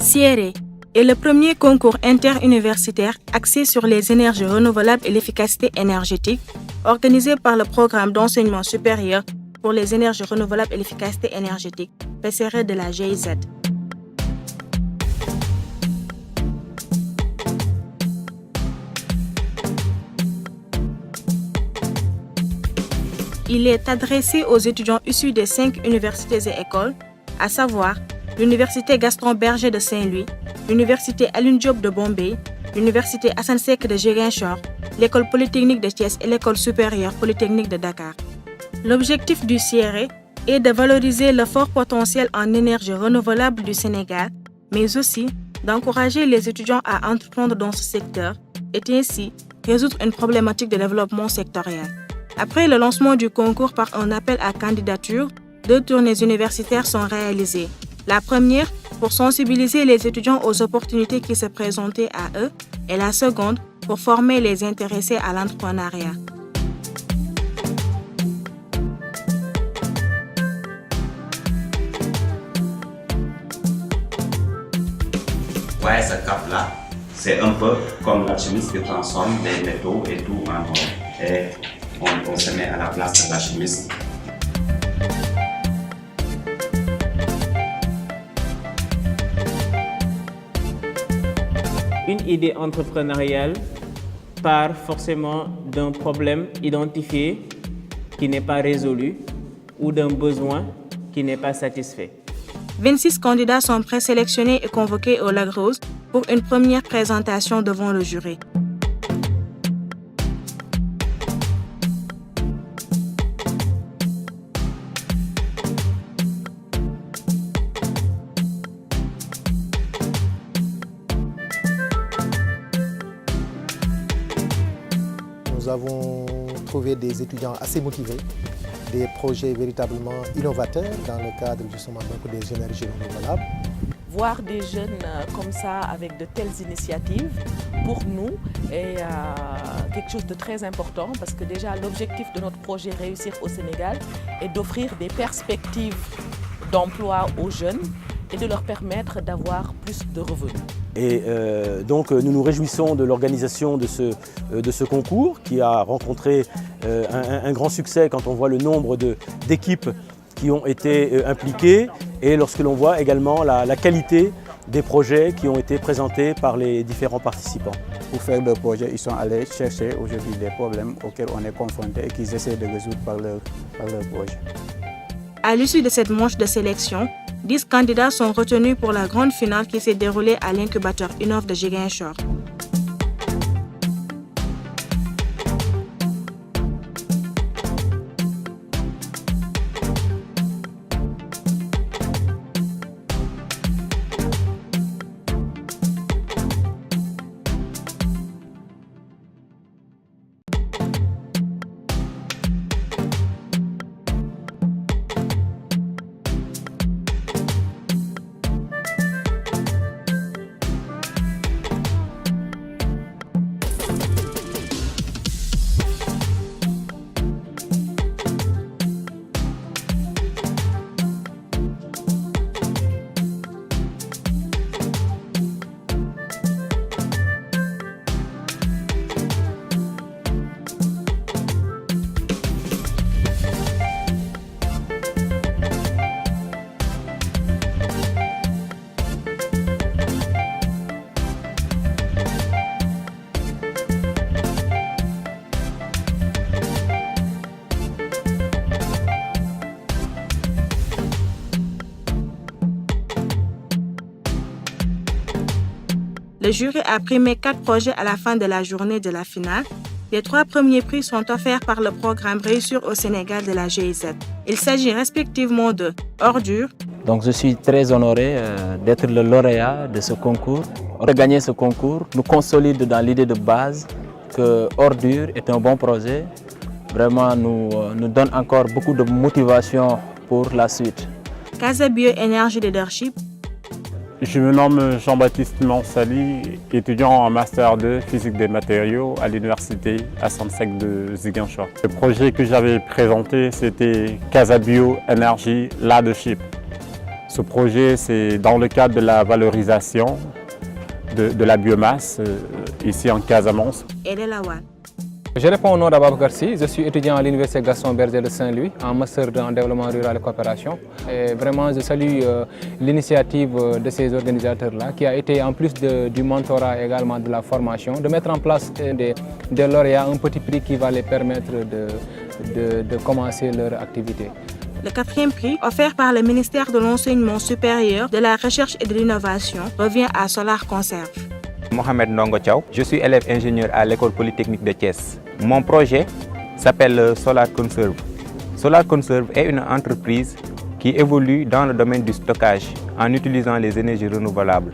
CIERE est le premier concours interuniversitaire axé sur les énergies renouvelables et l'efficacité énergétique, organisé par le programme d'enseignement supérieur pour les énergies renouvelables et l'efficacité énergétique, PCRE de la GIZ. Il est adressé aux étudiants issus des 5 universités et écoles, à savoir l'Université Gaston Berger de Saint-Louis, l'Université Alioune Diop de Bombay, l'Université Assane Seck de Ziguinchor, l'École Polytechnique de Thiès et l'École Supérieure Polytechnique de Dakar. L'objectif du CIERE est de valoriser le fort potentiel en énergie renouvelable du Sénégal, mais aussi d'encourager les étudiants à entreprendre dans ce secteur et ainsi résoudre une problématique de développement sectoriel. Après le lancement du concours par un appel à candidature, 2 tournées universitaires sont réalisées. La première pour sensibiliser les étudiants aux opportunités qui se présentaient à eux et la seconde pour former les intéressés à l'entrepreneuriat. Ouais, ce cap-là, c'est un peu comme l'alchimiste qui transforme les métaux et tout en or. Et on se met à la place de l'alchimiste. Une idée entrepreneuriale part forcément d'un problème identifié qui n'est pas résolu ou d'un besoin qui n'est pas satisfait. 26 candidats sont présélectionnés et convoqués au Lac Rose pour une première présentation devant le jury. Nous avons trouvé des étudiants assez motivés, des projets véritablement innovateurs dans le cadre justement des énergies renouvelables. Voir des jeunes comme ça avec de telles initiatives, pour nous, est quelque chose de très important parce que déjà l'objectif de notre projet Réussir au Sénégal est d'offrir des perspectives d'emploi aux jeunes et de leur permettre d'avoir plus de revenus. Et donc nous nous réjouissons de l'organisation de ce concours qui a rencontré un grand succès quand on voit le nombre d'équipes qui ont été impliquées et lorsque l'on voit également la qualité des projets qui ont été présentés par les différents participants. Pour faire le projet, ils sont allés chercher aujourd'hui des problèmes auxquels on est confronté et qu'ils essaient de résoudre par leur projet. À l'issue de cette manche de sélection, 10 candidats sont retenus pour la grande finale qui s'est déroulée à l'incubateur Innov de Ziguinchor. Le jury a primé 4 projets à la fin de la journée de la finale. Les 3 premiers prix sont offerts par le programme Réussir au Sénégal de la GIZ. Il s'agit respectivement de Ordure. Donc je suis très honoré d'être le lauréat de ce concours. De gagner ce concours nous consolide dans l'idée de base que Ordure est un bon projet. Vraiment nous donne encore beaucoup de motivation pour la suite. Casa Bioénergie Leadership. Je me nomme Jean-Baptiste Mansali, étudiant en Master 2 Physique des matériaux à l'Université Assane Seck de Ziguinchor. Le projet que j'avais présenté, c'était Casa Bioénergie Leadership. Ce projet, c'est dans le cadre de la valorisation de la biomasse ici en Casamance. Elle est Lawan. Je réponds au nom d'Ababacar Sy, je suis étudiant à l'Université Gaston Berger de Saint-Louis en master en développement rural et coopération. Et vraiment, je salue l'initiative de ces organisateurs-là qui a été, en plus du mentorat également de la formation, de mettre en place des lauréats, un petit prix qui va les permettre de commencer leur activité. Le 4e prix, offert par le ministère de l'Enseignement supérieur, de la Recherche et de l'Innovation, revient à Solar Conserve. Mohamed Ndongo Thiaw, je suis élève ingénieur à l'école polytechnique de Thiès. Mon projet s'appelle Solar Conserve. Solar Conserve est une entreprise qui évolue dans le domaine du stockage en utilisant les énergies renouvelables.